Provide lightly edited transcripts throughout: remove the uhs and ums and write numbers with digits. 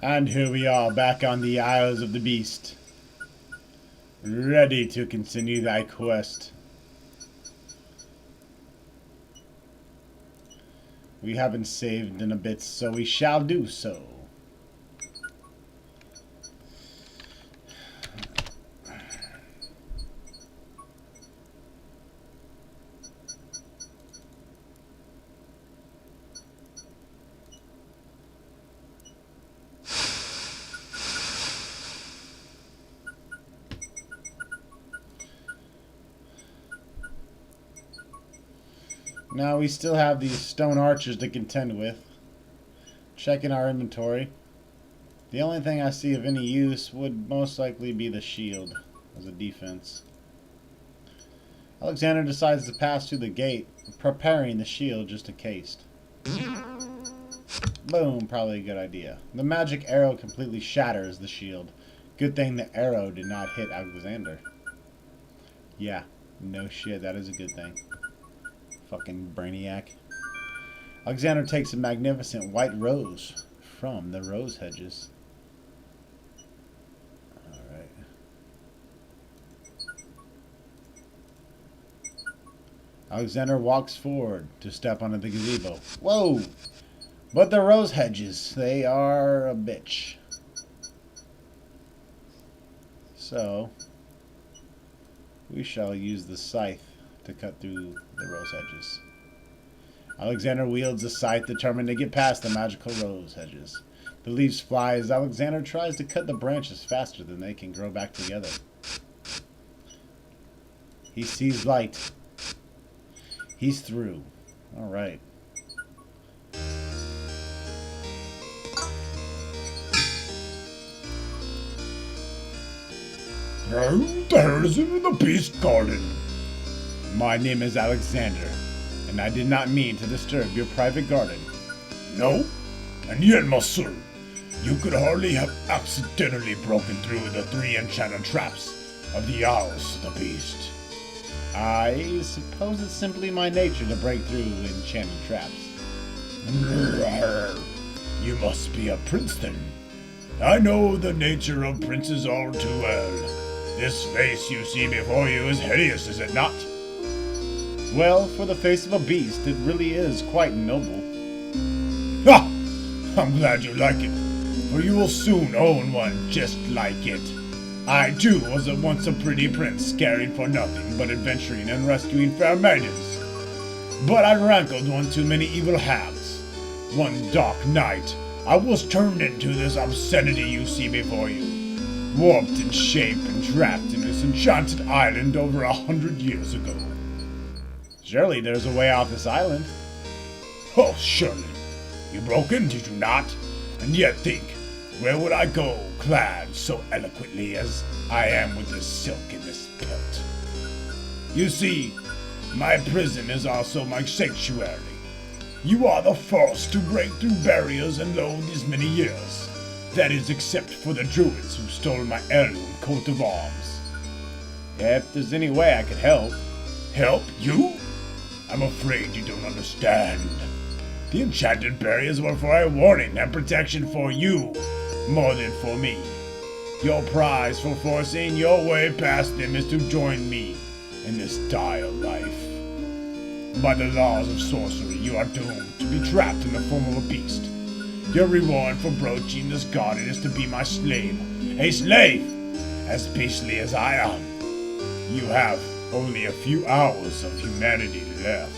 And here we are back on the Isles of the Beast, ready to continue thy quest. We haven't saved in a bit, so we shall do so. Now we still have these stone archers to contend with. Checking our inventory. The only thing I see of any use would most likely be the shield as a defense. Alexander decides to pass through the gate, preparing the shield just in case. Boom, probably a good idea. The magic arrow completely shatters the shield. Good thing the arrow did not hit Alexander. Yeah, no shit, that is a good thing. Fucking brainiac. Alexander takes a magnificent white rose from the rose hedges. Alright. Alexander walks forward to step onto the gazebo. Whoa! But the rose hedges, they are a bitch. So, we shall use the scythe to cut through the rose hedges. Alexander wields the scythe, determined to get past the magical rose hedges. The leaves fly as Alexander tries to cut the branches faster than they can grow back together. He sees light. He's through. Alright. There's the Beast Garden. My name is Alexander, and I did not mean to disturb your private garden. No? And yet, monsieur, you could hardly have accidentally broken through the 3 enchanted traps of the Isles of the Beast. I suppose it's simply my nature to break through enchanted traps. You must be a prince then. I know the nature of princes all too well. This face you see before you is hideous, is it not? Well, for the face of a beast, it really is quite noble. Ha! I'm glad you like it, for you will soon own one just like it. I, too, was once a pretty prince, caring for nothing but adventuring and rescuing fair maidens. But I rankled one too many evil hags. One dark night, I was turned into this obscenity you see before you, warped in shape and trapped in this enchanted island over 100 years ago. Surely there's a way off this island. Oh, surely. You broke in, did you not? And yet think, where would I go clad so eloquently as I am with this silk and this pelt? You see, my prison is also my sanctuary. You are the first to break through barriers and lo these many years. That is except for the druids who stole my heirloom coat of arms. If there's any way I could help. Help you? I'm afraid you don't understand. The enchanted barriers were for a warning and protection for you, more than for me. Your prize for forcing your way past them is to join me in this dire life. By the laws of sorcery, you are doomed to be trapped in the form of a beast. Your reward for broaching this garden is to be my slave. A slave! As beastly as I am. You have only a few hours of humanity left.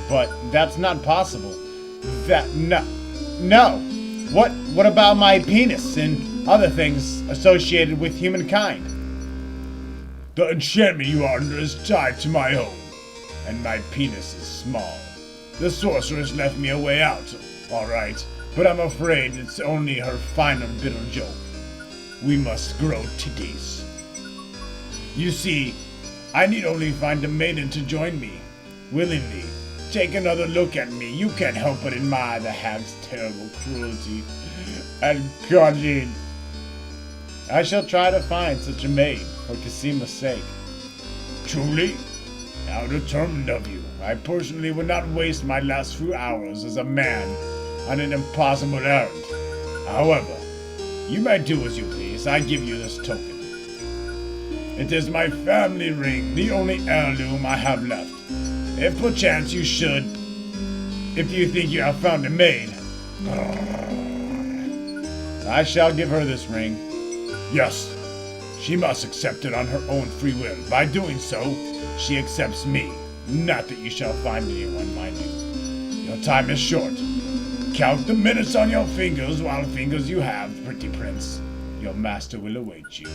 But that's not possible. No. What about my penis and other things associated with humankind? The enchantment you are under is tied to my own, and my penis is small. The sorceress left me a way out, alright, but I'm afraid it's only her final bitter joke. We must grow titties. You see, I need only find a maiden to join me, willingly. Take another look at me. You can't help but admire the hag's terrible cruelty and cunning. I shall try to find such a maid for Casima's sake. Truly? How determined of you. I personally would not waste my last few hours as a man on an impossible errand. However, you may do as you please. I give you this token. It is my family ring, the only heirloom I have left. If perchance you should, if you think you have found a maid, I shall give her this ring. yes, she must accept it on her own free will. By doing so, she accepts me. Not that you shall find anyone, mind you. Your time is short. Count the minutes on your fingers while fingers you have, pretty prince. Your master will await you.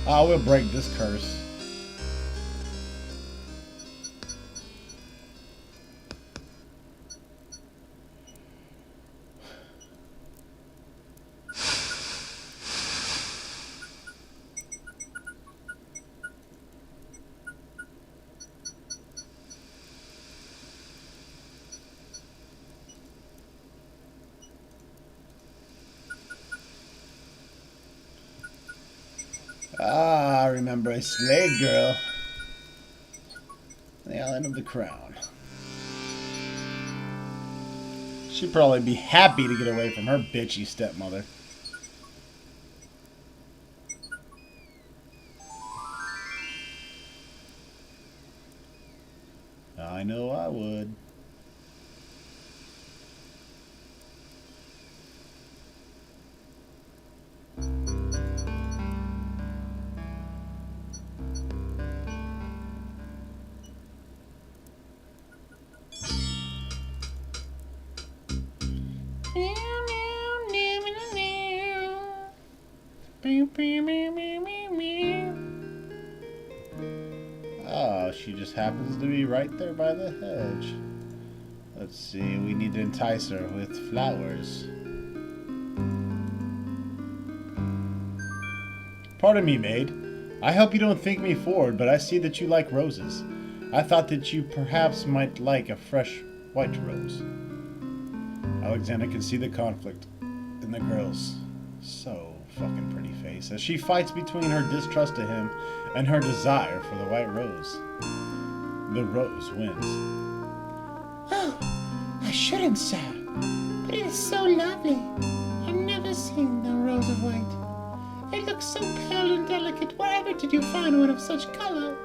I will break this curse. Ah, I remember a slave girl. The Island of the Crown. She'd probably be happy to get away from her bitchy stepmother. I know I would. Oh, she just happens to be right there by the hedge. Let's see, we need to entice her with flowers. Pardon me, maid. I hope you don't think me forward, but I see that you like roses. I thought that you perhaps might like a fresh white rose. Alexander can see the conflict in the girl's so fucking pretty face as she fights between her distrust of him and her desire for the white rose. The rose wins. Oh, I shouldn't, sir, but it is so lovely. I've never seen the rose of white. It looks so pale and delicate. Wherever did you find one of such color?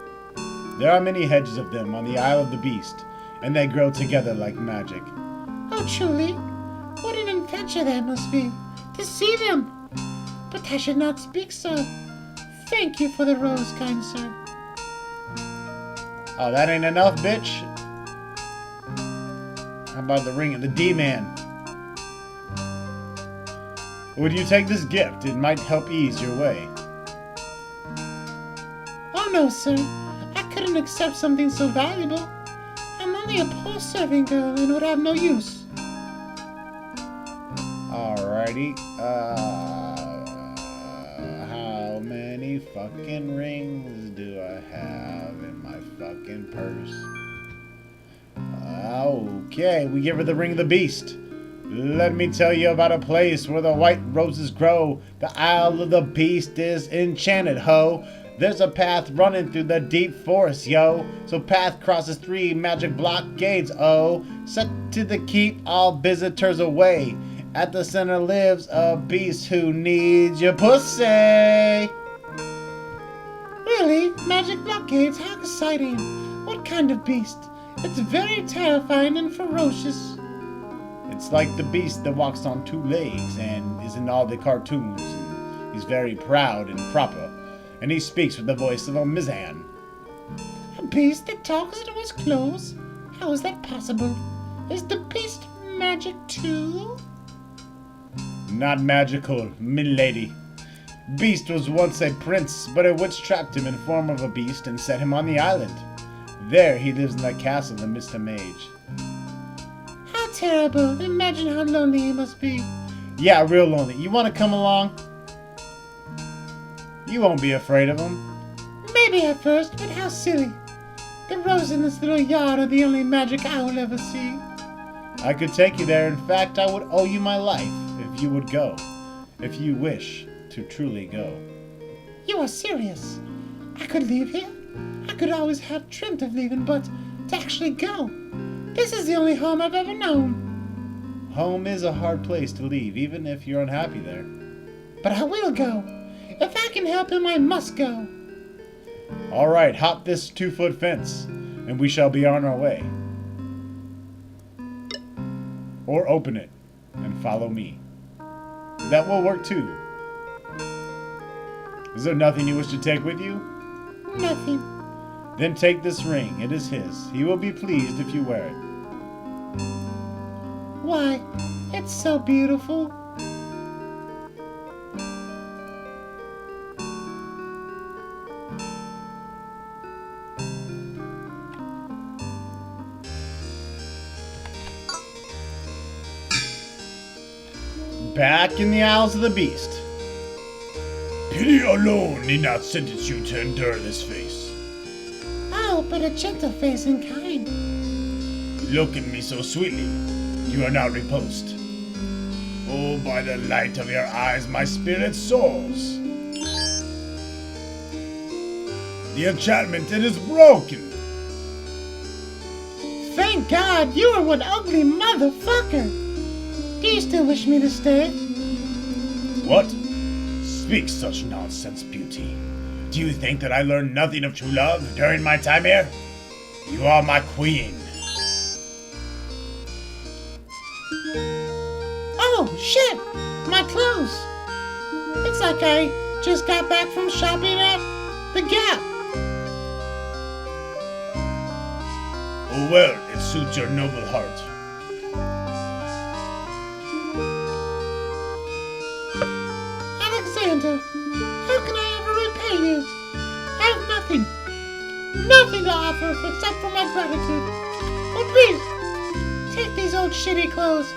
There are many hedges of them on the Isle of the Beast, and they grow together like magic. Oh, truly? What an adventure that must be, to see them! But I should not speak so. Thank you for the rose, kind sir. Oh, that ain't enough, bitch? How about the ring of the D-Man? Would you take this gift? It might help ease your way. Oh, no, sir. I couldn't accept something so valuable. I'm only a poor serving girl and would have no use. Alrighty. How many fucking rings do I have in my fucking purse? Okay, we give her the ring of the beast. Let me tell you about a place where the white roses grow. The Isle of the Beast is enchanted, ho. There's a path running through the deep forest, yo. So path crosses 3 magic blockades, oh. Set to the keep all visitors away. At the center lives a beast who needs your pussy. Really? Magic blockades? How exciting. What kind of beast? It's very terrifying and ferocious. It's like the beast that walks on 2 legs and is in all the cartoons. And he's very proud and proper. And he speaks with the voice of a Mizan. A beast that talks to his clothes? How is that possible? Is the beast magic too? Not magical, milady. Beast was once a prince, but a witch trapped him in form of a beast and set him on the island. There he lives in that castle that missed a mage. How terrible. Imagine how lonely he must be. Yeah, real lonely. You want to come along? You won't be afraid of him. Maybe at first, but how silly. The rose in this little yard are the only magic I will ever see. I could take you there. In fact, I would owe you my life if you would go. If you wish to truly go. You are serious? I could leave here? I could always have dreamt of leaving, but to actually go. This is the only home I've ever known. Home is a hard place to leave, even if you're unhappy there. But I will go. If I can help him, I must go. All right, hop this 2-foot fence, and we shall be on our way. Or open it, and follow me. That will work too. Is there nothing you wish to take with you? Nothing. Then take this ring. It is his. He will be pleased if you wear it. Why, it's so beautiful. Back in the Isles of the Beast. Pity alone need not sentence you to endure this face. Oh, but a gentle face and kind. Look at me so sweetly. You are now repulsed. Oh, by the light of your eyes, my spirit soars. The enchantment, it is broken. Thank God, you are one ugly motherfucker. Do you still wish me to stay? What? Speak such nonsense, beauty. Do you think that I learned nothing of true love during my time here? You are my queen. Oh, shit! My clothes! It's like I just got back from shopping at the Gap. Oh well, it suits your noble heart. Alexander, how can I ever repay you? I have nothing. Nothing to offer except for my gratitude. But please, take these old shitty clothes.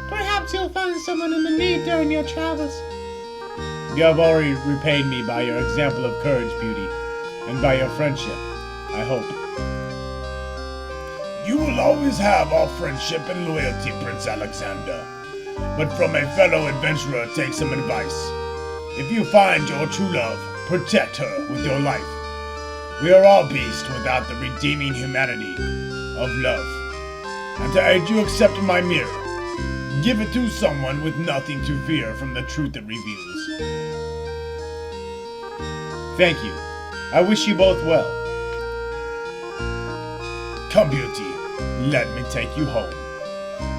Perhaps you'll find someone in the need during your travels. You have already repaid me by your example of courage, beauty, and by your friendship, I hope. You will always have our friendship and loyalty, Prince Alexander. But from a fellow adventurer, take some advice. If you find your true love, protect her with your life. We are all beasts without the redeeming humanity of love. And to aid you accept my mirror, give it to someone with nothing to fear from the truth it reveals. Thank you. I wish you both well. Come, beauty, let me take you home.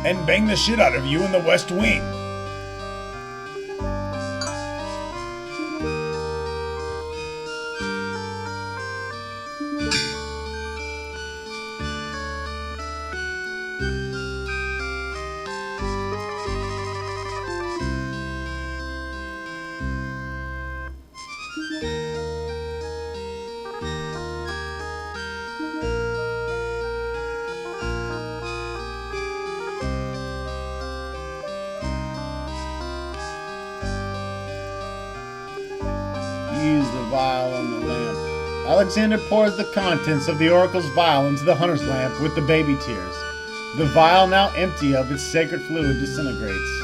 And bang the shit out of you in the West Wing. Use the vial on the lamp. Alexander pours the contents of the oracle's vial into the hunter's lamp with the baby tears. The vial, now empty of its sacred fluid, disintegrates.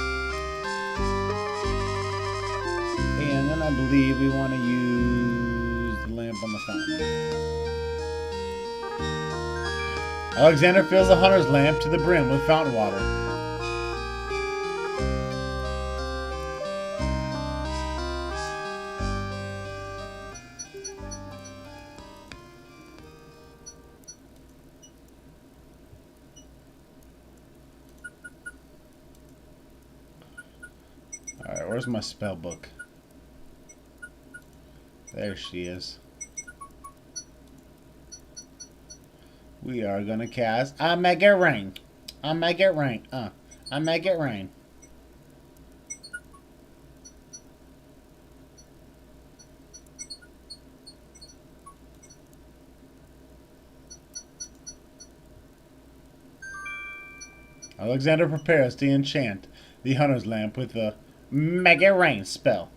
And then I believe we want to use the lamp on the fountain. Alexander fills the hunter's lamp to the brim with fountain water. Alright, where's my spell book? There she is. We are gonna cast I make it rain. I make it rain. I make it rain. Alexander prepares to enchant the hunter's lamp with the Make It Rain spell.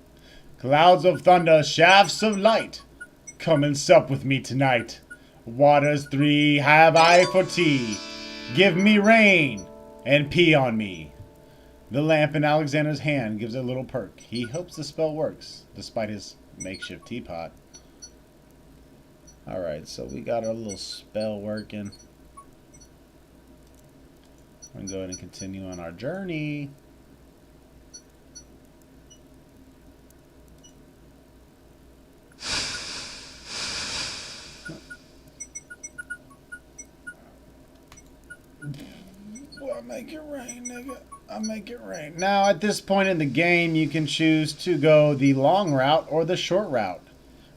Clouds of thunder, shafts of light, come and sup with me tonight. Waters 3 have I for tea. Give me rain and pee on me. The lamp in Alexander's hand gives a little perk. He hopes the spell works, despite his makeshift teapot. Alright, so we got our little spell working. I'm going to go ahead and continue on our journey. Well, I make it rain, nigga. I make it rain. Now, at this point in the game, you can choose to go the long route or the short route.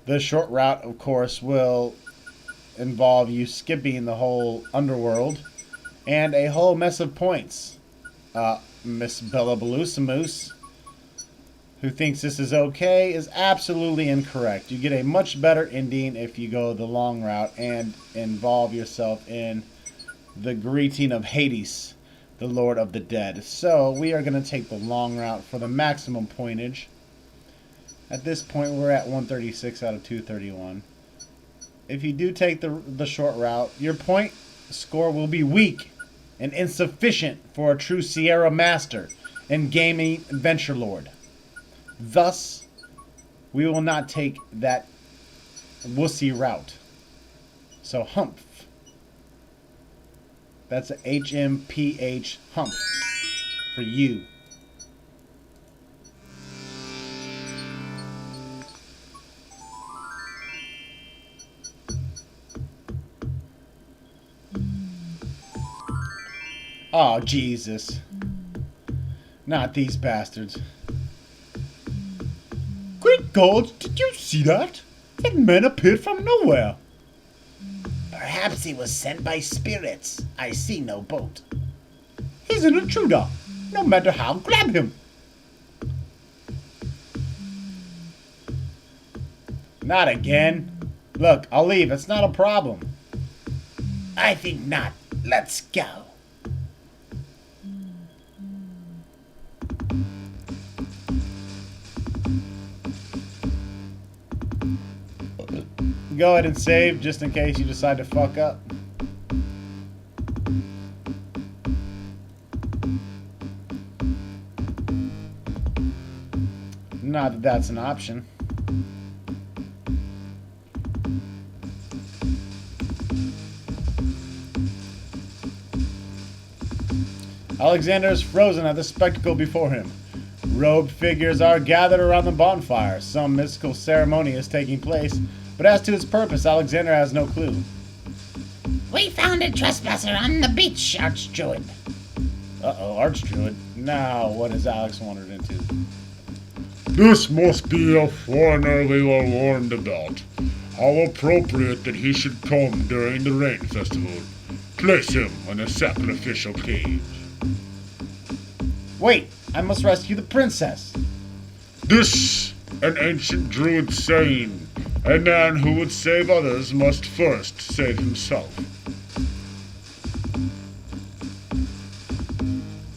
The short route, of course, will involve you skipping the whole underworld and a whole mess of points. Miss Bella Belusamus, who thinks this is okay, is absolutely incorrect. You get a much better ending if you go the long route and involve yourself in the greeting of Hades, the Lord of the Dead. So we are going to take the long route for the maximum pointage. At this point, we're at 136 out of 231. If you do take the short route, your point score will be weak and insufficient for a true Sierra Master and gaming adventure lord. Thus, we will not take that wussy route. So humph. That's a HMPH humph for you. Oh, Jesus. Not these bastards. Great gods, did you see that? That man appeared from nowhere. Perhaps he was sent by spirits. I see no boat. He's an intruder. No matter how, grab him. Not again. Look, I'll leave. It's not a problem. I think not. Let's go. Go ahead and save just in case you decide to fuck up. Not that that's an option. Alexander is frozen at the spectacle before him. Robed figures are gathered around the bonfire. Some mystical ceremony is taking place, but as to its purpose, Alexander has no clue. We found a trespasser on the beach, Archdruid. Uh-oh, Archdruid. Now, what has Alex wandered into? This must be a foreigner we were warned about. How appropriate that he should come during the rain festival. Place him in a sacrificial cage. Wait, I must rescue the princess. This, an ancient druid saying, a man who would save others must first save himself.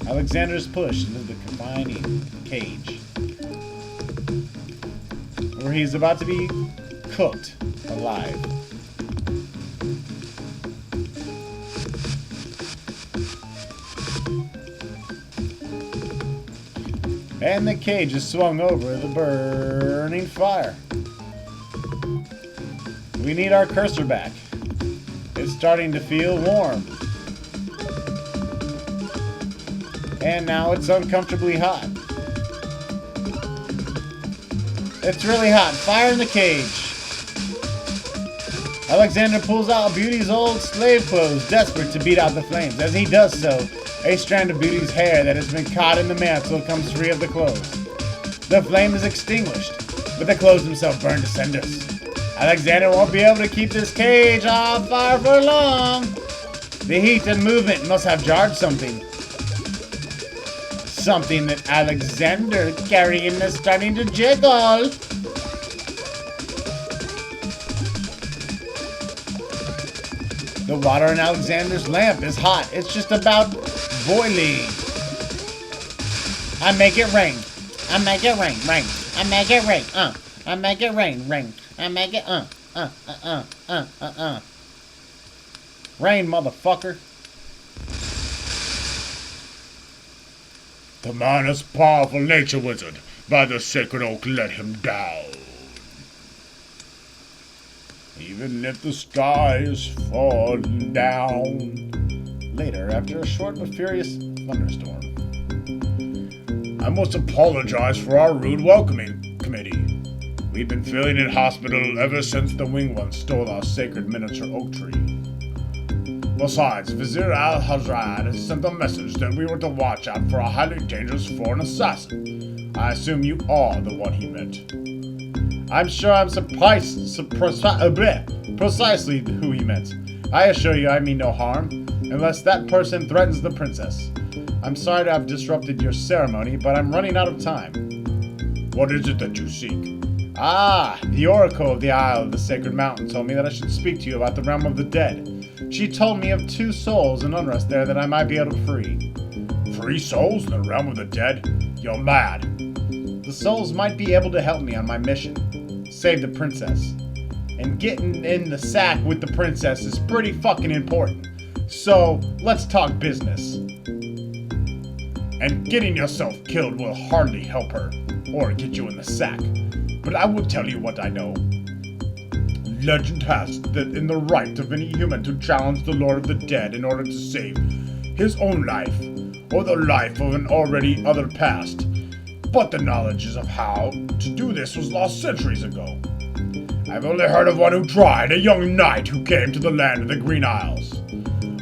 Alexander is pushed into the confining cage, where he is about to be cooked alive. And the cage is swung over the burning fire. We need our cursor back. It's starting to feel warm. And now it's uncomfortably hot. It's really hot. Fire in the cage. Alexander pulls out Beauty's old slave clothes, desperate to beat out the flames. As he does so, a strand of Beauty's hair that has been caught in the mantle comes free of the clothes. The flame is extinguished, but the clothes themselves burn to cinders. Alexander won't be able to keep this cage on fire for long. The heat and movement must have jarred something. Something that Alexander carrying is starting to jiggle. The water in Alexander's lamp is hot. It's just about boiling. I make it rain. I make it rain, rain. I make it rain, I make it rain, rain. I make it, Rain, motherfucker. The man is powerful nature wizard. By the sacred oak, let him down. even if the sky is falling down. Later, after a short but furious thunderstorm. I must apologize for our rude welcoming committee. We've been feeling in hospital ever since the winged one stole our sacred miniature oak tree. Besides, Vizier Al-Hazrad has sent a message that we were to watch out for a highly dangerous foreign assassin. I assume you are the one he meant. I'm sure I'm precisely who he meant. I assure you I mean no harm, unless that person threatens the princess. I'm sorry to have disrupted your ceremony, but I'm running out of time. What is it that you seek? Ah, the Oracle of the Isle of the Sacred Mountain told me that I should speak to you about the realm of the dead. She told me of 2 souls in unrest there that I might be able to free. 3 souls in the realm of the dead? You're mad. The souls might be able to help me on my mission. Save the princess. And getting in the sack with the princess is pretty fucking important. So, let's talk business. And getting yourself killed will hardly help her, or get you in the sack. But I will tell you what I know. Legend has it that in the right of any human to challenge the Lord of the Dead in order to save his own life, or the life of an already other past. But the knowledge of how to do this was lost centuries ago. I've only heard of one who tried, a young knight who came to the land of the Green Isles.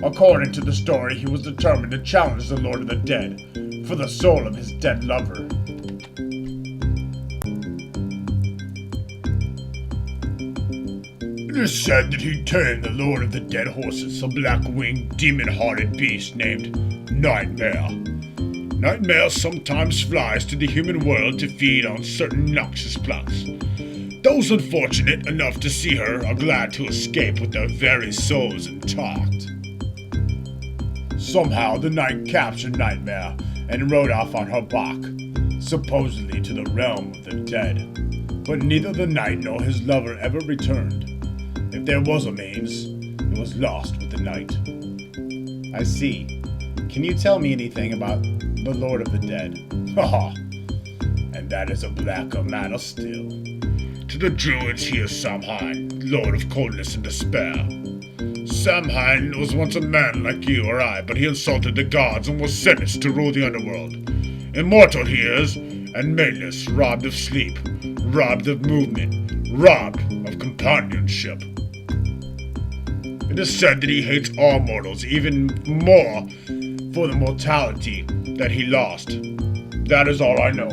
According to the story, he was determined to challenge the Lord of the Dead for the soul of his dead lover. It is said that he tamed the Lord of the Dead horses, a black-winged, demon-hearted beast named Nightmare. Nightmare sometimes flies to the human world to feed on certain noxious plants. Those unfortunate enough to see her are glad to escape with their very souls intact. Somehow the knight captured Nightmare and rode off on her back, supposedly to the realm of the dead. But neither the knight nor his lover ever returned. If there was a means, it was lost with the night. I see. Can you tell me anything about the Lord of the Dead? Haha. And that is a blacker matter still. To the druids he is Samhain, Lord of Coldness and Despair. Samhain was once a man like you or I, but he insulted the gods and was sentenced to rule the underworld. Immortal he is, and maidless, robbed of sleep, robbed of movement, robbed of companionship. It is said that he hates all mortals even more for the mortality that he lost. That is all I know.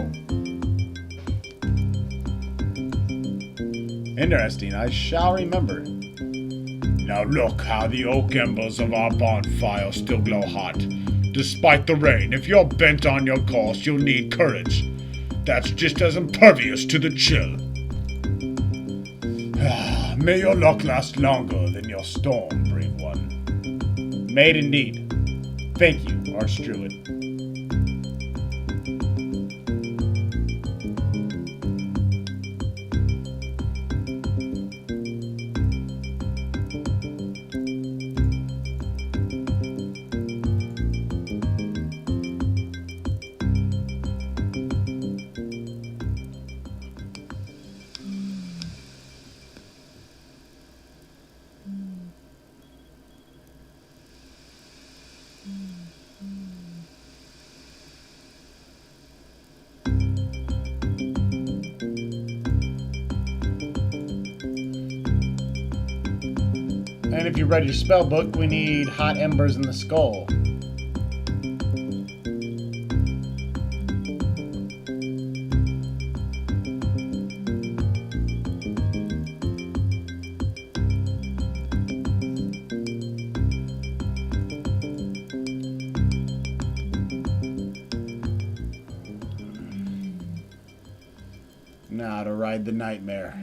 Interesting, I shall remember. Now look how the oak embers of our bonfire still glow hot. Despite the rain, if you're bent on your course, you'll need courage. That's just as impervious to the chill. May your luck last longer than your storm, brave one. May it indeed. Thank you, Archdruid. And if you read your spell book, we need hot embers in the skull. Now to ride the nightmare.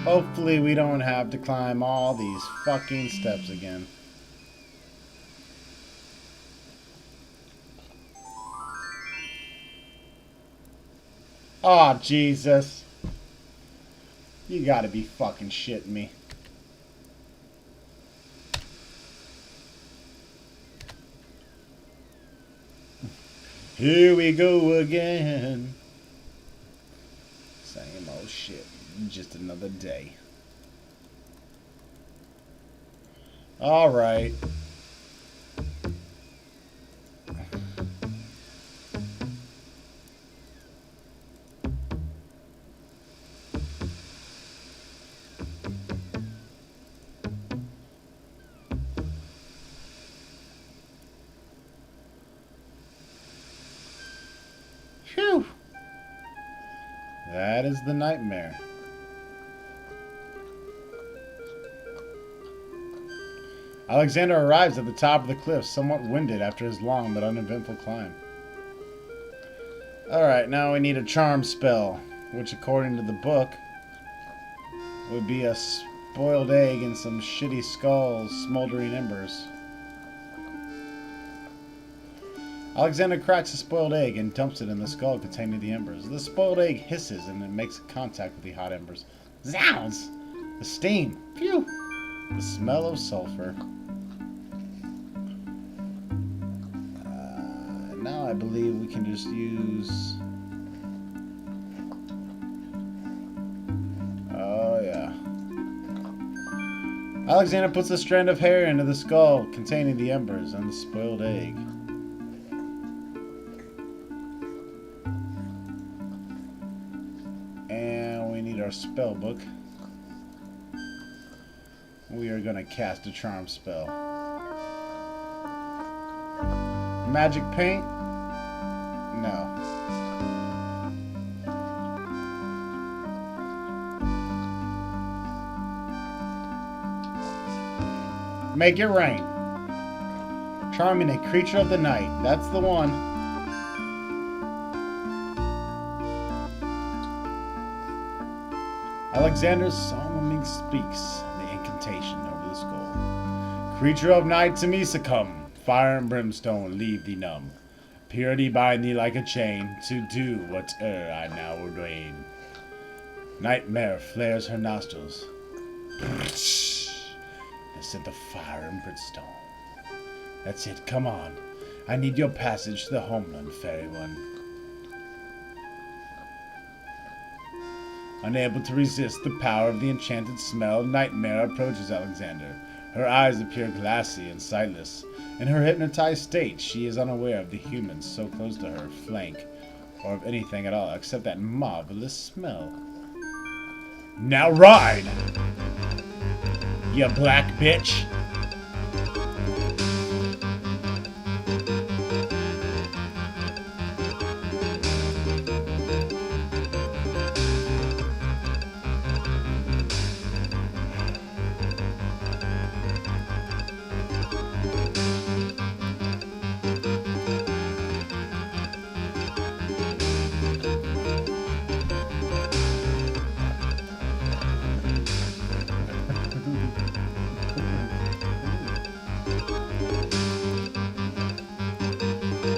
Hopefully we don't have to climb all these fucking steps again. Oh, Jesus. You gotta be fucking shitting me. Here we go again. Same old shit. Just another day. Alright. Phew. That is the nightmare. Alexander arrives at the top of the cliff, somewhat winded after his long but uneventful climb. Alright, now we need a charm spell, which according to the book would be a spoiled egg and some shitty skulls, smoldering embers. Alexander cracks a spoiled egg and dumps it in the skull containing the embers. The spoiled egg hisses and it makes contact with the hot embers. Zounds! The steam! Phew! The smell of sulfur. Now I believe we can just use... Oh yeah. Alexander puts a strand of hair into the skull containing the embers and the spoiled egg. And we need our spell book. We are going to cast a charm spell. Magic paint? No. Make it rain. Charming a creature of the night. That's the one. Alexander solemnly speaks the incantation over the skull. Creature of night to me succumb. Fire and brimstone leave thee numb. Purity bind thee like a chain to do whate'er I now ordain. Nightmare flares her nostrils. And sent the fire and brimstone. That's it, come on. I need your passage to the homeland, fairy one. Unable to resist the power of the enchanted smell, Nightmare approaches Alexander. Her eyes appear glassy and sightless. In her hypnotized state, she is unaware of the humans so close to her flank, or of anything at all except that marvelous smell. Now ride! You black bitch!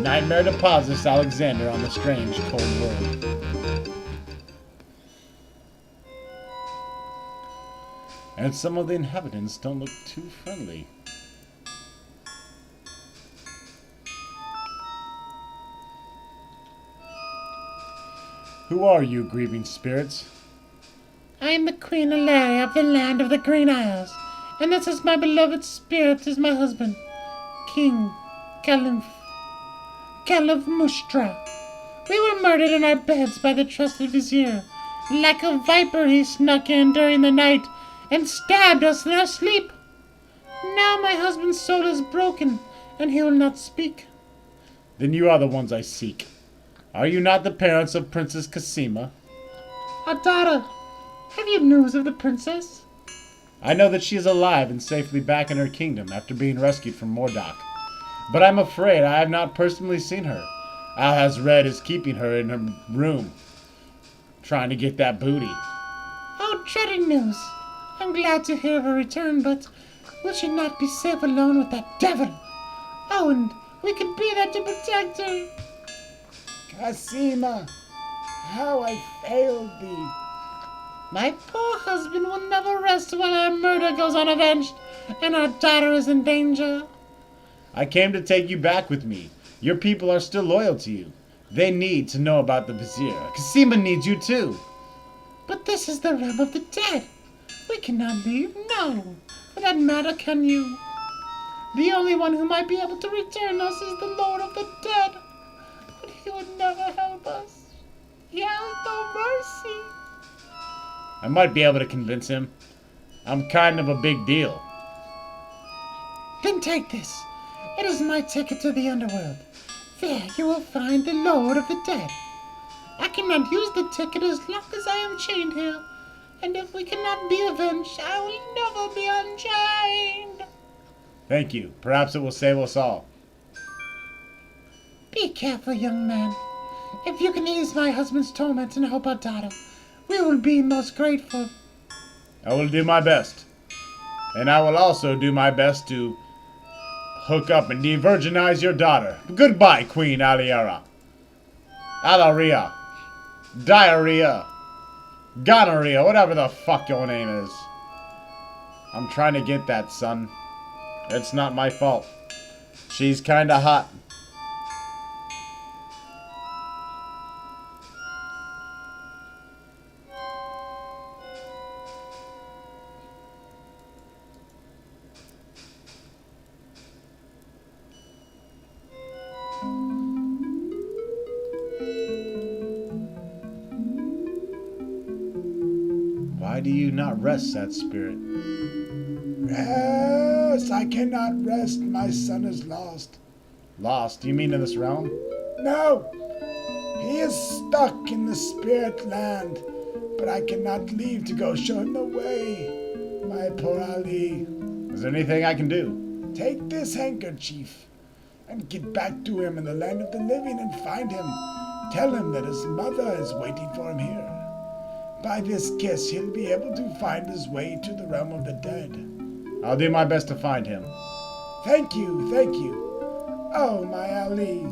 Nightmare deposits Alexander on the strange, cold world. And some of the inhabitants don't look too friendly. Who are you, grieving spirits? I am the Queen Ilaria of the land of the Green Isles, and this is my beloved spirit is my husband, King Caliph Mushtra. We were murdered in our beds by the trusted vizier. Like a viper he snuck in during the night and stabbed us in our sleep. Now my husband's soul is broken, and he will not speak. Then you are the ones I seek. Are you not the parents of Princess Cassima? Adara, have you news of the princess? I know that she is alive and safely back in her kingdom after being rescued from Mordok. But I'm afraid I have not personally seen her. Alhazred is keeping her in her room, trying to get that booty. Oh, dreaded news. I'm glad to hear of her return, but will she not be safe alone with that devil? Oh, and we could be there to protect her. Cassima! how I failed thee. My poor husband will never rest while our murder goes unavenged and our daughter is in danger. I came to take you back with me. Your people are still loyal to you. They need to know about the Vizier. Kasima needs you too. But this is the realm of the dead. We cannot leave, no. For that matter, can you? The only one who might be able to return us is the Lord of the Dead. But he would never help us. He has no mercy. I might be able to convince him. I'm kind of a big deal. Then take this. It is my ticket to the underworld. There you will find the Lord of the Dead. I cannot use the ticket as long as I am chained here. And if we cannot be avenged, I will never be unchained. Thank you. Perhaps it will save us all. Be careful, young man. If you can ease my husband's torment and help our daughter, we will be most grateful. I will do my best. And I will also do my best to hook up and de-virginize your daughter. Goodbye, Queen Aliara. Alaria. Diarrhea. Gonorrhea. Whatever the fuck your name is. I'm trying to get that, son. It's not my fault. She's kinda hot. Why do you not rest that spirit? Rest, I cannot rest. My son is lost. Lost? You mean in this realm? No, he is stuck in the spirit land, but I cannot leave to go show him the way. My poor Ali. Is there anything I can do? Take this handkerchief and get back to him in the land of the living and find him. Tell him that his mother is waiting for him here. By this kiss, he'll be able to find his way to the realm of the dead. I'll do my best to find him. Thank you, thank you. Oh, my Ali.